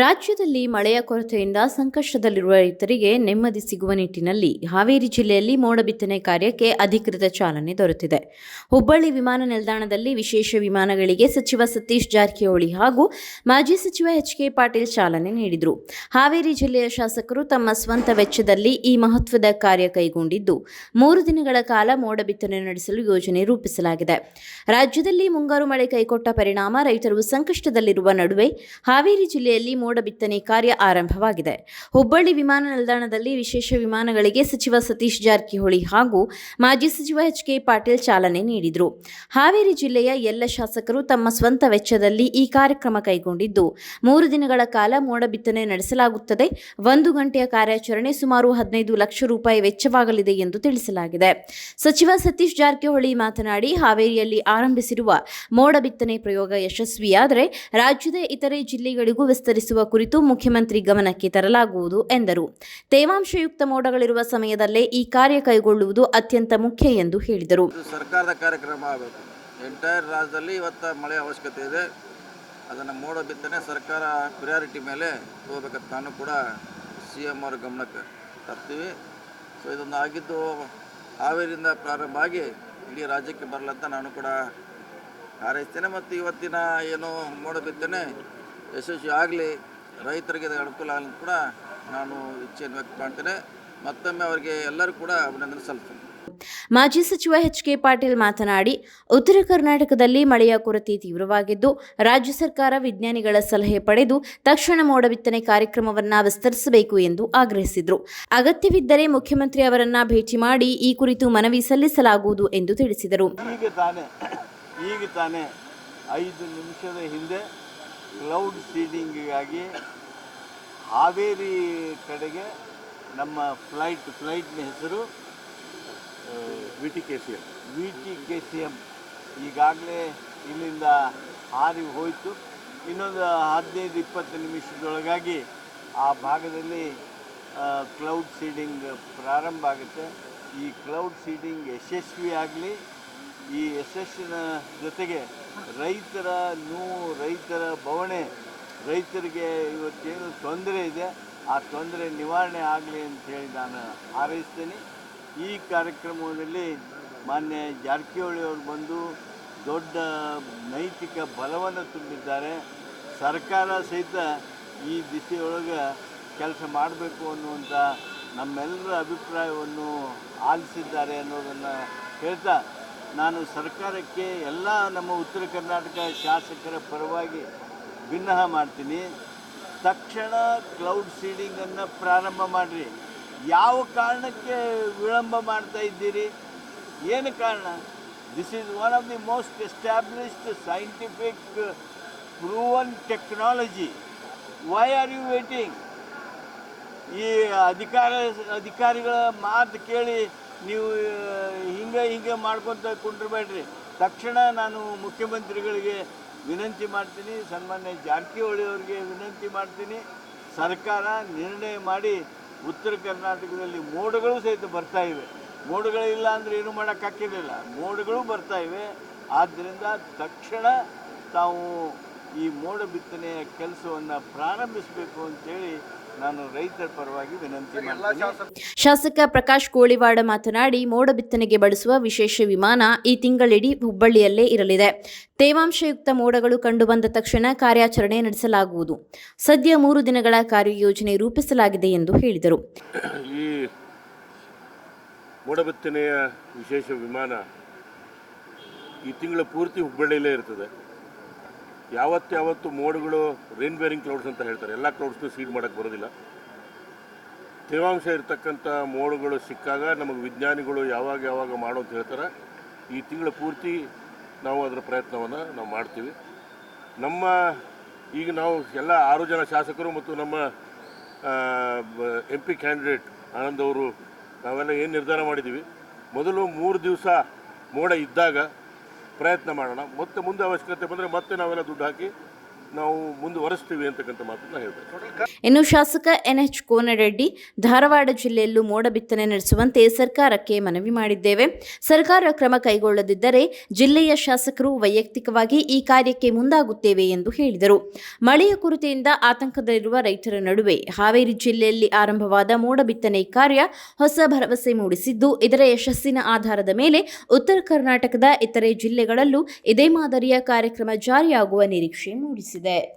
ರಾಜ್ಯದಲ್ಲಿ ಮಳೆಯ ಕೊರತೆಯಿಂದ ಸಂಕಷ್ಟದಲ್ಲಿರುವ ರೈತರಿಗೆ ನೆಮ್ಮದಿ ಸಿಗುವ ನಿಟ್ಟಿನಲ್ಲಿ ಹಾವೇರಿ ಜಿಲ್ಲೆಯಲ್ಲಿ ಮೋಡ ಬಿತ್ತನೆ ಕಾರ್ಯಕ್ಕೆ ಅಧಿಕೃತ ಚಾಲನೆ ದೊರೆತಿದೆ. ಹುಬ್ಬಳ್ಳಿ ವಿಮಾನ ನಿಲ್ದಾಣದಲ್ಲಿ ವಿಶೇಷ ವಿಮಾನಗಳಿಗೆ ಸಚಿವ ಸತೀಶ್ ಜಾರಕಿಹೊಳಿ ಹಾಗೂ ಮಾಜಿ ಸಚಿವ ಎಚ್.ಕೆ. ಪಾಟೀಲ್ ಚಾಲನೆ ನೀಡಿದರು. ಹಾವೇರಿ ಜಿಲ್ಲೆಯ ಶಾಸಕರು ತಮ್ಮ ಸ್ವಂತ ವೆಚ್ಚದಲ್ಲಿ ಈ ಮಹತ್ವದ ಕಾರ್ಯ ಕೈಗೊಂಡಿದ್ದು 3 ದಿನಗಳ ಕಾಲ ಮೋಡ ಬಿತ್ತನೆ ನಡೆಸಲು ಯೋಜನೆ ರೂಪಿಸಲಾಗಿದೆ. ರಾಜ್ಯದಲ್ಲಿ ಮುಂಗಾರು ಮಳೆ ಕೈಕೊಟ್ಟ ಪರಿಣಾಮ ರೈತರು ಸಂಕಷ್ಟದಲ್ಲಿರುವ ನಡುವೆ ಹಾವೇರಿ ಜಿಲ್ಲೆಯಲ್ಲಿ ಮೋಡ ಬಿತ್ತನೆ ಕಾರ್ಯ ಆರಂಭವಾಗಿದೆ. ಹುಬ್ಬಳ್ಳಿ ವಿಮಾನ ನಿಲ್ದಾಣದಲ್ಲಿ ವಿಶೇಷ ವಿಮಾನಗಳಿಗೆ ಸಚಿವ ಸತೀಶ್ ಜಾರಕಿಹೊಳಿ ಹಾಗೂ ಮಾಜಿ ಸಚಿವ ಎಚ್.ಕೆ. ಪಾಟೀಲ್ ಚಾಲನೆ ನೀಡಿದರು. ಹಾವೇರಿ ಜಿಲ್ಲೆಯ ಎಲ್ಲ ಶಾಸಕರು ತಮ್ಮ ಸ್ವಂತ ವೆಚ್ಚದಲ್ಲಿ ಈ ಕಾರ್ಯಕ್ರಮ ಕೈಗೊಂಡಿದ್ದು 3 ದಿನಗಳ ಕಾಲ ಮೋಡ ಬಿತ್ತನೆ ನಡೆಸಲಾಗುತ್ತದೆ. 1 ಗಂಟೆಯ ಕಾರ್ಯಾಚರಣೆ ಸುಮಾರು 15 ಲಕ್ಷ ರೂಪಾಯಿ ವೆಚ್ಚವಾಗಲಿದೆ ಎಂದು ತಿಳಿಸಲಾಗಿದೆ. ಸಚಿವ ಸತೀಶ್ ಜಾರಕಿಹೊಳಿ ಮಾತನಾಡಿ, ಹಾವೇರಿಯಲ್ಲಿ ಆರಂಭಿಸಿರುವ ಮೋಡ ಬಿತ್ತನೆ ಪ್ರಯೋಗ ಯಶಸ್ವಿಯಾದರೆ ರಾಜ್ಯದ ಇತರೆ ಜಿಲ್ಲೆಗಳಿಗೂ ವಿಸ್ತರಿಸುವ ಕುರಿತು ಮುಖ್ಯಮಂತ್ರಿ ಗಮನಕ್ಕೆ ತರಲಾಗುವುದು ಎಂದರು. ತೇವಾಂಶಯುಕ್ತ ಮೋಡಗಳಿರುವ ಸಮಯದಲ್ಲೇ ಈ ಕಾರ್ಯ ಕೈಗೊಳ್ಳುವುದು ಅತ್ಯಂತ ಮುಖ್ಯ ಎಂದು ಹೇಳಿದರು. ಸರ್ಕಾರದ ಕಾರ್ಯಕ್ರಮ ಆಗಬೇಕು. ಎಂಟೈರ್ ರಾಜ್ಯದಲ್ಲಿ ಇವತ್ತು ಮಳೆ ಅವಶ್ಯಕತೆ ಇದೆ. ಅದನ್ನು ಮೋಡ ಬಿತ್ತನೆ ಸರ್ಕಾರ ಪ್ರಿಯಾರಿಟಿ ಮೇಲೆ ಹೋಗ್ಬೇಕಂತ ನಾನು ಕೂಡ CM ಅವರ ಗಮನಕ್ಕೆ ತರ್ತೀವಿ. ಸೊ ಇದೊಂದು ಆಗಿದ್ದು ಹಾವೇರಿಯಿಂದ ಪ್ರಾರಂಭ ಆಗಿ ಇಡೀ ರಾಜ್ಯಕ್ಕೆ ಬರಲಂತ ನಾನು ಕೂಡ ಹಾರೈಸ್ತೇನೆ. ಮತ್ತು ಇವತ್ತಿನ ಏನು ಮೋಡ ಬಿತ್ತನೆ ಯಶಸ್ವಿ ಆಗಲಿ, ರೈತರಿಗೆ ಅನುಕೂಲ ಆಗಲಿ ಕೂಡ ನಾನು ಇಚ್ಛೆಯನ್ನು ವ್ಯಕ್ತ ಮಾಡ್ತೇನೆ. ಮತ್ತೊಮ್ಮೆ ಅವರಿಗೆ ಎಲ್ಲರೂ ಕೂಡ ಅಭಿನಂದನೆ ಸಲ್ಲಿಸ್ತೇನೆ. ಮಾಜಿ ಸಚಿವ ಎಚ್.ಕೆ. ಪಾಟೀಲ್ ಮಾತನಾಡಿ, ಉತ್ತರ ಕರ್ನಾಟಕದಲ್ಲಿ ಮಳೆಯ ಕೊರತೆ ತೀವ್ರವಾಗಿದ್ದು ರಾಜ್ಯ ಸರ್ಕಾರ ವಿಜ್ಞಾನಿಗಳ ಸಲಹೆ ಪಡೆದು ತಕ್ಷಣ ಮೋಡ ಬಿತ್ತನೆ ಕಾರ್ಯಕ್ರಮವನ್ನು ವಿಸ್ತರಿಸಬೇಕು ಎಂದು ಆಗ್ರಹಿಸಿದರು. ಅಗತ್ಯವಿದ್ದರೆ ಮುಖ್ಯಮಂತ್ರಿ ಅವರನ್ನ ಭೇಟಿ ಮಾಡಿ ಈ ಕುರಿತು ಮನವಿ ಸಲ್ಲಿಸಲಾಗುವುದು ಎಂದು ತಿಳಿಸಿದರು. ಈಗ ತಾನೇ 5 ನಿಮಿಷದ ಹಿಂದೆ ಕ್ಲೌಡ್ ಸೀಡಿಂಗಿಗಾಗಿ ಹಾವೇರಿ ಕಡೆಗೆ ನಮ್ಮ ಫ್ಲೈಟ್ನ ಹೆಸರು VTKCM ಈಗಾಗಲೇ ಇಲ್ಲಿಂದ ಹಾರಿ ಹೋಯಿತು. ಇನ್ನೊಂದು 15-20 ನಿಮಿಷದೊಳಗಾಗಿ ಆ ಭಾಗದಲ್ಲಿ ಕ್ಲೌಡ್ ಸೀಡಿಂಗ್ ಪ್ರಾರಂಭ ಆಗುತ್ತೆ. ಈ ಕ್ಲೌಡ್ ಸೀಡಿಂಗ್ ಯಶಸ್ವಿಯಾಗಲಿ. ಈ ಯಶಸ್ಸಿನ ಜೊತೆಗೆ ರೈತರ ನೋವು, ರೈತರ ಬವಣೆ, ರೈತರಿಗೆ ಇವತ್ತೇನು ತೊಂದರೆ ಇದೆ ಆ ತೊಂದರೆ ನಿವಾರಣೆ ಆಗಲಿ ಅಂಥೇಳಿ ನಾನು ಹಾರೈಸ್ತೇನೆ. ಈ ಕಾರ್ಯಕ್ರಮದಲ್ಲಿ ಮಾನ್ಯ ಜಾರಕಿಹೊಳಿ ಅವರು ಬಂದು ದೊಡ್ಡ ನೈತಿಕ ಬಲವನ್ನು ತುಂಬಿದ್ದಾರೆ. ಸರ್ಕಾರ ಸಹಿತ ಈ ದಿಸೆಯೊಳಗೆ ಕೆಲಸ ಮಾಡಬೇಕು ಅನ್ನುವಂಥ ನಮ್ಮೆಲ್ಲರ ಅಭಿಪ್ರಾಯವನ್ನು ಆಲಿಸಿದ್ದಾರೆ ಅನ್ನೋದನ್ನು ಹೇಳ್ತಾ, ನಾನು ಸರ್ಕಾರಕ್ಕೆ ಎಲ್ಲ ನಮ್ಮ ಉತ್ತರ ಕರ್ನಾಟಕ ಶಾಸಕರ ಪರವಾಗಿ ವಿನ್ನಹ ಮಾಡ್ತೀನಿ. ತಕ್ಷಣ ಕ್ಲೌಡ್ ಸೀಡಿಂಗನ್ನು ಪ್ರಾರಂಭ ಮಾಡಿರಿ. ಯಾವ ಕಾರಣಕ್ಕೆ ವಿಳಂಬ ಮಾಡ್ತಾ ಇದ್ದೀರಿ? ಏನು ಕಾರಣ? This is one of the most established scientific proven technology. Why are you waiting? ಈ ಅಧಿಕಾರಿಗಳ ಮಾತು ಕೇಳಿ ನೀವು ಹಿಂಗೆ ಮಾಡ್ಕೊತ ಕುಂಡ್ರಬೇಡ್ರಿ. ತಕ್ಷಣ ನಾನು ಮುಖ್ಯಮಂತ್ರಿಗಳಿಗೆ ವಿನಂತಿ ಮಾಡ್ತೀನಿ, ಸನ್ಮಾನ್ಯ ಜಾರಕಿಹೊಳಿ ಅವರಿಗೆ ವಿನಂತಿ ಮಾಡ್ತೀನಿ. ಸರ್ಕಾರ ನಿರ್ಣಯ ಮಾಡಿ ಉತ್ತರ ಕರ್ನಾಟಕದಲ್ಲಿ ಮೋಡಗಳು ಸಹಿತ ಬರ್ತಾ ಇವೆ. ಮೋಡಗಳಿಲ್ಲ ಅಂದರೆ ಏನು ಮಾಡೋಕ್ಕಾಗ್ತಿರಲಿಲ್ಲ, ಮೋಡಗಳು ಬರ್ತಾ ಇವೆ. ಆದ್ದರಿಂದ ತಕ್ಷಣ ತಾವು ಈ ಮೋಡ ಬಿತ್ತನೆಯ ಕೆಲಸವನ್ನು ಪ್ರಾರಂಭಿಸಬೇಕು ಅಂತೇಳಿ ನಾನು ರೈತರ ಪರವಾಗಿ ವಿನಂತಿ ಮಾಡ್ತೀನಿ. ಶಾಸಕ ಪ್ರಕಾಶ್ ಕೋಳಿವಾಡ ಮಾತನಾಡಿ, ಮೋಡ ಬಿತ್ತನೆಗೆ ಬಳಸುವ ವಿಶೇಷ ವಿಮಾನ ಈ ತಿಂಗಳಿಡೀ ಹುಬ್ಬಳ್ಳಿಯಲ್ಲೇ ಇರಲಿದೆ. ತೇವಾಂಶಯುಕ್ತ ಮೋಡಗಳು ಕಂಡುಬಂದ ತಕ್ಷಣ ಕಾರ್ಯಾಚರಣೆ ನಡೆಸಲಾಗುವುದು. ಸದ್ಯ 3 ದಿನಗಳ ಕಾರ್ಯಯೋಜನೆ ರೂಪಿಸಲಾಗಿದೆ ಎಂದು ಹೇಳಿದರು. ಈ ಮೋಡ ಬಿತ್ತನೆಯ ವಿಶೇಷ ವಿಮಾನ ಈ ತಿಂಗಳ ಪೂರ್ತಿ ಹುಬ್ಬಳ್ಳಿಯಲ್ಲೇ ಇರ್ತದೆ. ಯಾವತ್ತು ಮೋಡಗಳು ರೇನ್ ಬೇರಿಂಗ್ ಕ್ಲೌಡ್ಸ್ ಅಂತ ಹೇಳ್ತಾರೆ. ಎಲ್ಲ ಕ್ಲೌಡ್ಸ್ನು ಸೀಡ್ ಮಾಡೋಕ್ಕೆ ಬರೋದಿಲ್ಲ. ತೇವಾಂಶ ಇರತಕ್ಕಂಥ ಮೋಡಗಳು ಸಿಕ್ಕಾಗ ನಮಗೆ ವಿಜ್ಞಾನಿಗಳು ಯಾವಾಗ ಮಾಡೋ ಅಂತ ಹೇಳ್ತಾರೆ. ಈ ತಿಂಗಳ ಪೂರ್ತಿ ನಾವು ಅದರ ಪ್ರಯತ್ನವನ್ನು ನಾವು ಮಾಡ್ತೀವಿ. ಈಗ ನಾವು ಎಲ್ಲ 6 ಜನ ಶಾಸಕರು ಮತ್ತು ನಮ್ಮ MP ಕ್ಯಾಂಡಿಡೇಟ್ ಆನಂದ್ ಅವರು ನಾವೆಲ್ಲ ಏನು ನಿರ್ಧಾರ ಮಾಡಿದ್ದೀವಿ, ಮೊದಲು 3 ದಿವಸ ಮೋಡ ಇದ್ದಾಗ ಪ್ರಯತ್ನ ಮಾಡೋಣ. ಮತ್ತೆ ಮುಂದೆ ಅವಶ್ಯಕತೆ ಬಂದರೆ ಮತ್ತೆ ನಾವೆಲ್ಲ ದುಡ್ಡು ಹಾಕಿ ನಾವು ಮುಂದುವರಿಸ್ತೀವಿ ಅಂತಕ್ಕಂಥ ಮಾತನ್ನ ಹೇಳ್ಬೇಕು. ಇನ್ನು ಶಾಸಕ NH ಕೋನರೆಡ್ಡಿ ಧಾರವಾಡ ಜಿಲ್ಲೆಯಲ್ಲೂ ಮೋಡ ಬಿತ್ತನೆ ನಡೆಸುವಂತೆ ಸರ್ಕಾರಕ್ಕೆ ಮನವಿ ಮಾಡಿದ್ದೇವೆ. ಸರ್ಕಾರ ಕ್ರಮ ಕೈಗೊಳ್ಳದಿದ್ದರೆ ಜಿಲ್ಲೆಯ ಶಾಸಕರು ವೈಯಕ್ತಿಕವಾಗಿ ಈ ಕಾರ್ಯಕ್ಕೆ ಮುಂದಾಗುತ್ತೇವೆ ಎಂದು ಹೇಳಿದರು. ಮಳೆಯ ಕೊರತೆಯಿಂದ ಆತಂಕದಲ್ಲಿರುವ ರೈತರ ನಡುವೆ ಹಾವೇರಿ ಜಿಲ್ಲೆಯಲ್ಲಿ ಆರಂಭವಾದ ಮೋಡ ಬಿತ್ತನೆ ಕಾರ್ಯ ಹೊಸ ಭರವಸೆ ಮೂಡಿಸಿದ್ದು, ಇದರ ಯಶಸ್ಸಿನ ಆಧಾರದ ಮೇಲೆ ಉತ್ತರ ಕರ್ನಾಟಕದ ಇತರೆ ಜಿಲ್ಲೆಗಳಲ್ಲೂ ಇದೇ ಮಾದರಿಯ ಕಾರ್ಯಕ್ರಮ ಜಾರಿಯಾಗುವ ನಿರೀಕ್ಷೆ ಮೂಡಿಸಿದೆ.